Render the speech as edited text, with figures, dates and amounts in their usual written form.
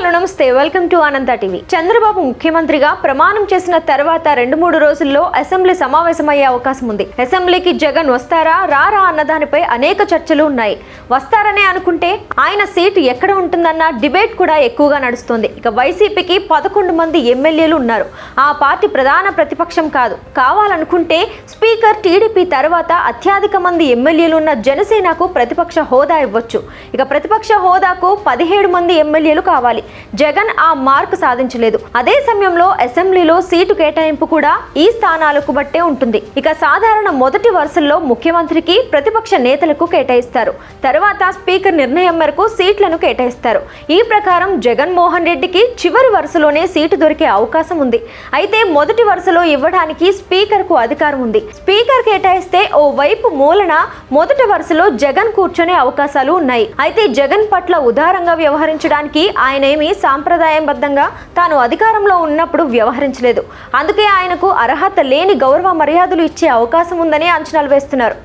Hello నమస్తే, welcome to Anantha TV. Chandrababu ముఖ్యమంత్రిగా ప్రమాణం చేసిన తర్వాత 2-3 రోజుల్లో అసెంబ్లీ సమావేశమయ్యే అవకాశం ఉంది. అసెంబ్లీకి జగన్ వస్తారా రారా అన్నదానిపై అనేక చర్చలు ఉన్నాయి. వస్తారనే అనుకుంటే ఆయన సీటు ఎక్కడ ఉంటుందన్న డిబేట్ కూడా ఎక్కువగా నడుస్తుంది. ఇక వైసీపీకి 11 మంది ఎమ్మెల్యేలు ఉన్నారు. ఆ పార్టీ ప్రధాన ప్రతిపక్షం కాదు. కావాలనుకుంటే స్పీకర్ టీడీపీ తర్వాత అత్యధిక మంది ఎమ్మెల్యేలు ఉన్న జనసేనకు ప్రతిపక్ష హోదా ఇవ్వచ్చు. ఇక ప్రతిపక్ష హోదాకు 17 మంది ఎమ్మెల్యేలు కావాలి. జగన్ ఆ మార్క్ సాధించలేదు. అదే సమయంలో అసెంబ్లీలో సీటు కేటాయింపు కూడా ఈ స్థానాలకు బట్టే ఉంటుంది. ఇక సాధారణ మొదటి వరుసల్లో ముఖ్యమంత్రికి, ప్రతిపక్ష నేతలకు కేటాయిస్తారు. తర్వాత స్పీకర్ నిర్ణయం మేరకు సీట్లను కేటాయిస్తారు. ఈ ప్రకారం జగన్మోహన్ రెడ్డికి చివరి వరుసలోనే సీటు దొరికే అవకాశం ఉంది. అయితే మొదటి వరుసలో ఇవ్వడానికి స్పీకర్ కు అధికారం ఉంది. స్పీకర్ కేటాయిస్తే ఓ వైపు మూలన మొదటి వరుసలో జగన్ కూర్చొనే అవకాశాలు ఉన్నాయి. అయితే జగన్ పట్ల ఉదారంగా వ్యవహరించడానికి ఆయనేమి సాంప్రదాయబద్ధంగా తాను అధికారంలో ఉన్నప్పుడు వ్యవహరించలేదు. అందుకే ఆయనకు అర్హత లేని గౌరవ మర్యాదలు ఇచ్చే అవకాశం ఉందని అంచనాలు వేస్తున్నారు.